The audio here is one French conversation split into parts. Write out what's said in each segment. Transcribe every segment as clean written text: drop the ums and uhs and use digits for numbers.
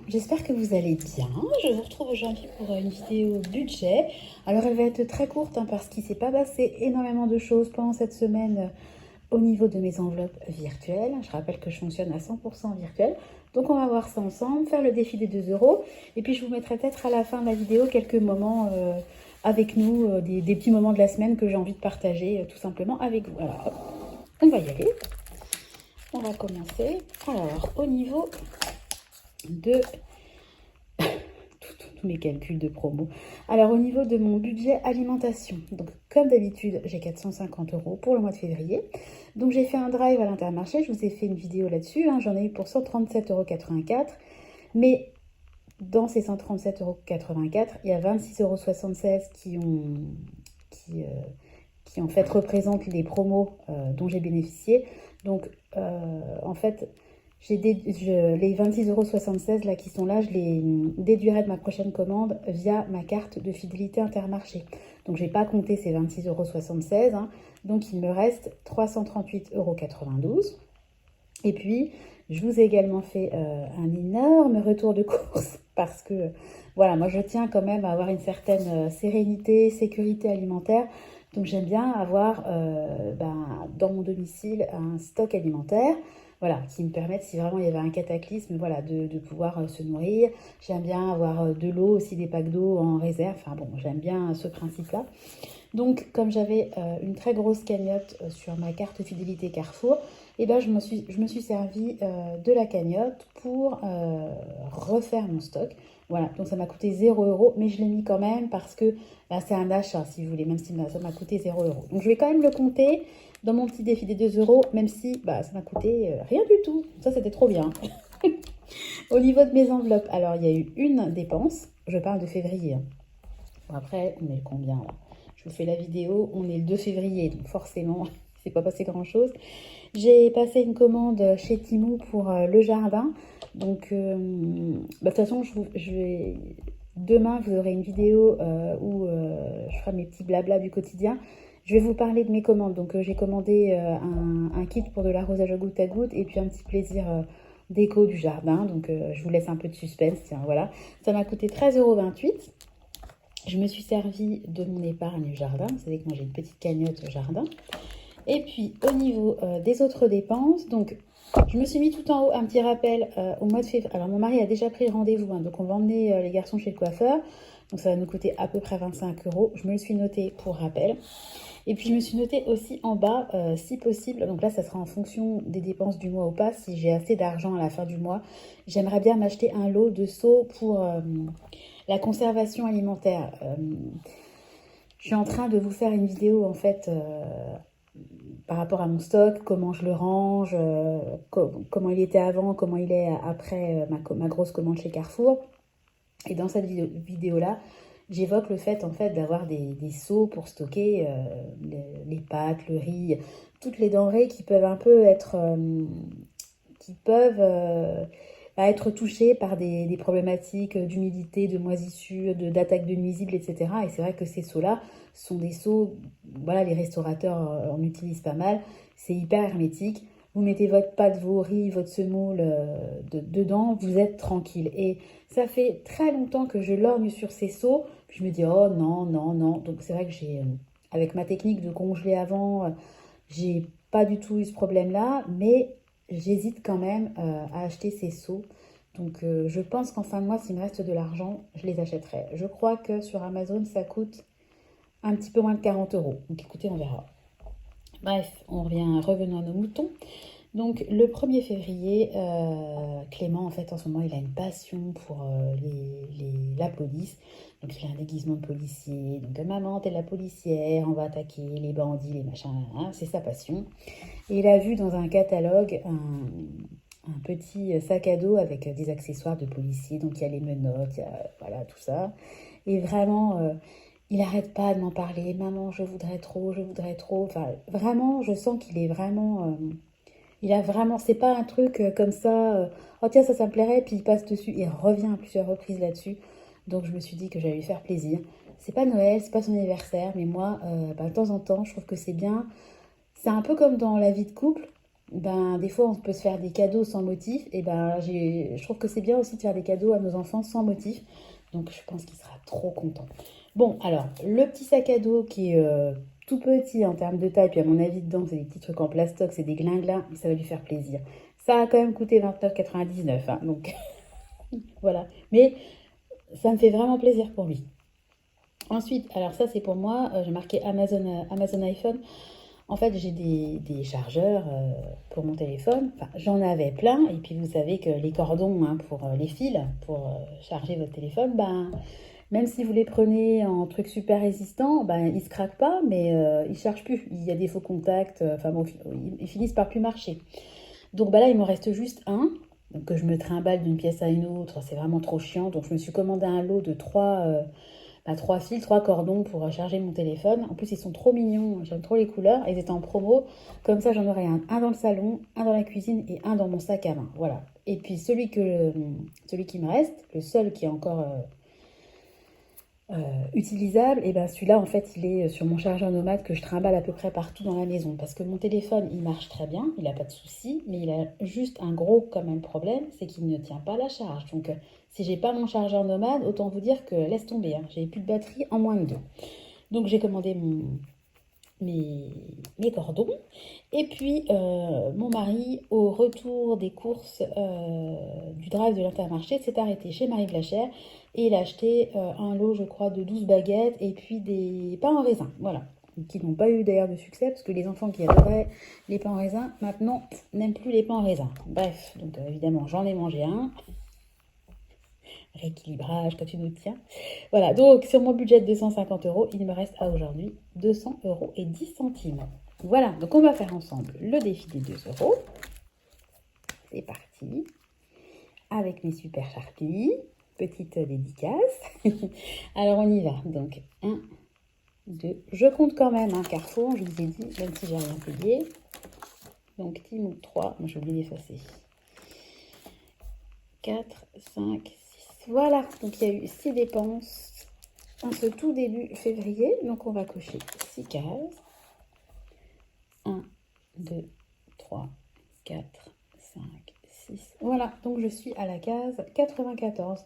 j'espère que vous allez bien. Je vous retrouve aujourd'hui pour une vidéo budget. Alors elle va être très courte parce qu'il ne s'est pas passé énormément de choses pendant cette semaine au niveau de mes enveloppes virtuelles. Je rappelle que je fonctionne à 100% virtuel. Donc on va voir ça ensemble, faire le défi des 2 euros. Et puis je vous mettrai peut-être à la fin de la vidéo quelques moments avec nous, des petits moments de la semaine que j'ai envie de partager tout simplement avec vous. Alors hop, on va y aller. On va commencer. Alors au niveau de tous mes calculs de promo. Alors au niveau de mon budget alimentation, donc comme d'habitude j'ai 450 euros pour le mois de février. Donc j'ai fait un drive à l'Intermarché, je vous ai fait une vidéo là-dessus, j'en ai eu pour 137,84 euros. Mais dans ces 137,84 euros, il y a 26,76 euros qui en fait représentent les promos dont j'ai bénéficié. Donc en fait les 26,76 € là qui sont là, je les déduirai de ma prochaine commande via ma carte de fidélité Intermarché. Donc je n'ai pas compté ces 26,76 €, donc il me reste 338,92 €. Et puis je vous ai également fait un énorme retour de course parce que voilà, moi je tiens quand même à avoir une certaine sérénité, sécurité alimentaire. Donc j'aime bien avoir dans mon domicile un stock alimentaire, voilà, qui me permette, si vraiment il y avait un cataclysme, voilà, de pouvoir se nourrir. J'aime bien avoir de l'eau, aussi des packs d'eau en réserve. Enfin bon, j'aime bien ce principe-là. Donc comme j'avais une très grosse cagnotte sur ma carte fidélité Carrefour, et ben je me suis servi de la cagnotte pour refaire mon stock. Voilà, donc ça m'a coûté 0 €, mais je l'ai mis quand même parce que c'est un achat, si vous voulez, même si ça m'a coûté 0 €. Donc je vais quand même le compter dans mon petit défi des 2 €, même si ça m'a coûté rien du tout. Ça, c'était trop bien. Au niveau de mes enveloppes, alors il y a eu une dépense, je parle de février. Bon, après, on est combien là? Je vous fais la vidéo, on est le 2 février, donc forcément, il ne s'est pas passé grand-chose. J'ai passé une commande chez Temu pour le jardin. Donc, de toute façon, demain, vous aurez une vidéo où je ferai mes petits blabla du quotidien. Je vais vous parler de mes commandes. Donc, j'ai commandé un kit pour de l'arrosage au goutte à goutte et puis un petit plaisir déco du jardin. Donc, je vous laisse un peu de suspense. Tiens, voilà. Ça m'a coûté 13,28 €. Je me suis servi de mon épargne jardin. Vous savez que moi, j'ai une petite cagnotte jardin. Et puis, au niveau des autres dépenses, donc, je me suis mis tout en haut un petit rappel au mois de février. Alors, mon mari a déjà pris rendez-vous, donc on va emmener les garçons chez le coiffeur. Donc, ça va nous coûter à peu près 25 €. Je me le suis noté pour rappel. Et puis, je me suis noté aussi en bas, si possible, donc là, ça sera en fonction des dépenses du mois ou pas, si j'ai assez d'argent à la fin du mois, j'aimerais bien m'acheter un lot de seaux pour la conservation alimentaire. Je suis en train de vous faire une vidéo, en fait, par rapport à mon stock, comment je le range, comment il était avant, comment il est après ma grosse commande chez Carrefour. Et dans cette vidéo-là, j'évoque le fait en fait d'avoir des seaux pour stocker les pâtes, le riz, toutes les denrées qui peuvent un peu être, être touchées par des problématiques d'humidité, de moisissure, d'attaque de nuisibles, etc. Et c'est vrai que ces seaux-là sont des seaux, voilà, les restaurateurs en utilisent pas mal. C'est hyper hermétique. Vous mettez votre pâte, vos riz, votre semoule dedans, vous êtes tranquille. Et ça fait très longtemps que je lorgne sur ces seaux. Puis je me dis, oh non, non, non. Donc c'est vrai que avec ma technique de congeler avant, j'ai pas du tout eu ce problème-là. Mais j'hésite quand même à acheter ces seaux. Donc je pense qu'en fin de mois, s'il me reste de l'argent, je les achèterai. Je crois que sur Amazon, ça coûte un petit peu moins de 40 €. Donc écoutez, on verra. Bref, revenons à nos moutons. Donc le 1er février, Clément, en fait, en ce moment, il a une passion pour la police. Donc il a un déguisement de policier. Donc maman, t'es la policière, on va attaquer les bandits, les machins, c'est sa passion. Et il a vu dans un catalogue un petit sac à dos avec des accessoires de policier. Donc il y a les menottes, il y a voilà, tout ça. Et vraiment, il n'arrête pas de m'en parler. Maman, je voudrais trop, je voudrais trop. Enfin, vraiment, je sens qu'il est vraiment... il a vraiment... C'est pas un truc comme ça... oh tiens, ça me plairait, puis il passe dessus. Il revient à plusieurs reprises là-dessus. Donc je me suis dit que j'allais lui faire plaisir. C'est pas Noël, c'est pas son anniversaire, mais moi, de temps en temps, je trouve que c'est bien. C'est un peu comme dans la vie de couple. ben, des fois, on peut se faire des cadeaux sans motif. Et ben, je trouve que c'est bien aussi de faire des cadeaux à nos enfants sans motif. Donc, je pense qu'il sera trop content. Bon, alors, le petit sac à dos qui est tout petit en termes de taille, puis à mon avis, dedans, c'est des petits trucs en plastoc, c'est des glinglins, ça va lui faire plaisir. Ça a quand même coûté 29,99 €, hein, donc voilà. Mais ça me fait vraiment plaisir pour lui. Ensuite, alors ça, c'est pour moi, j'ai marqué Amazon, Amazon iPhone. En fait, j'ai des chargeurs pour mon téléphone. Enfin, j'en avais plein. Et puis, vous savez que les cordons hein, pour les fils, pour charger votre téléphone, ben, même si vous les prenez en truc super résistant, ben, ils ne se craquent pas, mais ils ne chargent plus. Il y a des faux contacts. Enfin, bon, ils finissent par plus marcher. Donc, ben là, il m'en reste juste un. Donc, que je me trimballe d'une pièce à une autre. C'est vraiment trop chiant. Donc, je me suis commandé un lot de trois fils, trois cordons pour charger mon téléphone. En plus, ils sont trop mignons, j'aime trop les couleurs. Ils étaient en promo. Comme ça, j'en aurai un dans le salon, un dans la cuisine et un dans mon sac à main. Voilà. Et puis, celui qui me reste, le seul qui est encore utilisable, et ben celui-là, en fait, il est sur mon chargeur nomade que je trimballe à peu près partout dans la maison. Parce que mon téléphone, il marche très bien, il n'a pas de souci, mais il a juste un gros quand même problème, c'est qu'il ne tient pas la charge. Donc, si j'ai pas mon chargeur nomade, autant vous dire que laisse tomber, hein, j'ai plus de batterie en moins de 2. Donc, j'ai commandé mes cordons. Et puis, mon mari, au retour des courses du drive de l'Intermarché, s'est arrêté chez Marie Blachère et il a acheté un lot, je crois, de 12 baguettes et puis des pains en raisin. Voilà. Qui n'ont pas eu d'ailleurs de succès parce que les enfants qui adoraient les pains en raisin, maintenant, n'aiment plus les pains en raisin. Bref, donc évidemment, j'en ai mangé un. Rééquilibrage, quand tu nous tiens. Voilà, donc sur mon budget de 250 €, il me reste à aujourd'hui 200,10 €. Voilà, donc on va faire ensemble le défi des 2 €. C'est parti. Avec mes super charpie. Petite dédicace. Alors on y va. Donc 1, 2. Je compte quand même, hein, Carrefour, je vous ai dit, même si j'ai rien payé. Donc Timo 3. Moi j'ai oublié d'effacer. 4, 5, 6. Voilà, donc il y a eu 6 dépenses en ce tout début février. Donc on va cocher 6 cases. 1, 2, 3, 4, 5, 6. Voilà, donc je suis à la case 94.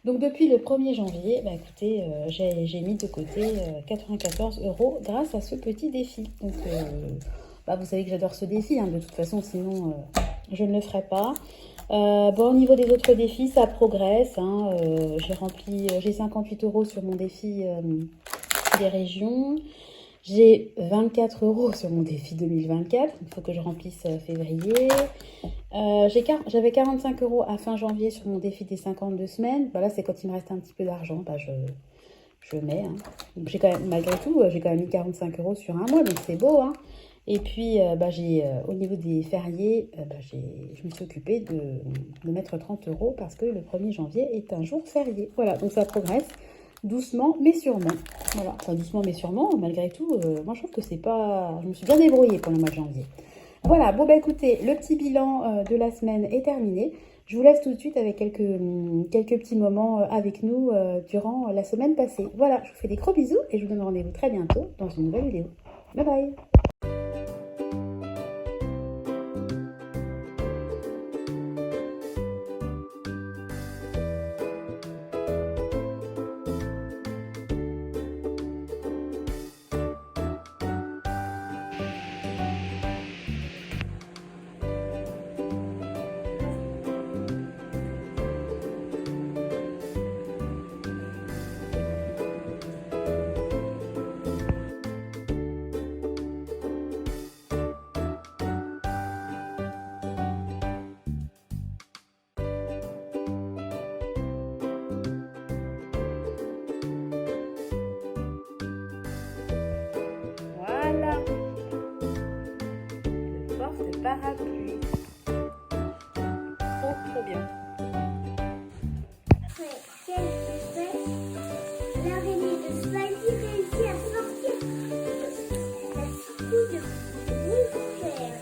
Donc depuis le 1er janvier, bah écoutez, j'ai mis de côté 94 € grâce à ce petit défi. Donc bah vous savez que j'adore ce défi, hein, de toute façon, sinon je ne le ferai pas. Bon, au niveau des autres défis, ça progresse. Hein, j'ai 58 € sur mon défi des régions. J'ai 24 € sur mon défi 2024. Il faut que je remplisse février. J'avais 45 € à fin janvier sur mon défi des 52 semaines. Voilà, c'est quand il me reste un petit peu d'argent. Bah, je mets. Hein. Donc, j'ai quand même, malgré tout, j'ai quand même mis 45 € sur un mois. Donc, c'est beau. Hein. Et puis, au niveau des fériés, je me suis occupée de mettre 30 € parce que le 1er janvier est un jour férié. Voilà, donc ça progresse doucement mais sûrement. Voilà, enfin doucement mais sûrement, malgré tout, moi je trouve que c'est pas... Je me suis bien débrouillée pour le mois de janvier. Voilà, bon bah écoutez, le petit bilan de la semaine est terminé. Je vous laisse tout de suite avec quelques petits moments avec nous durant la semaine passée. Voilà, je vous fais des gros bisous et je vous donne rendez-vous très bientôt dans une nouvelle vidéo. Bye bye! Voilà, le porte-parapluie. Trop bien. Après quelques semaines, l'araignée de Smiley réussit à sortir de la soucoupe de Wolfère.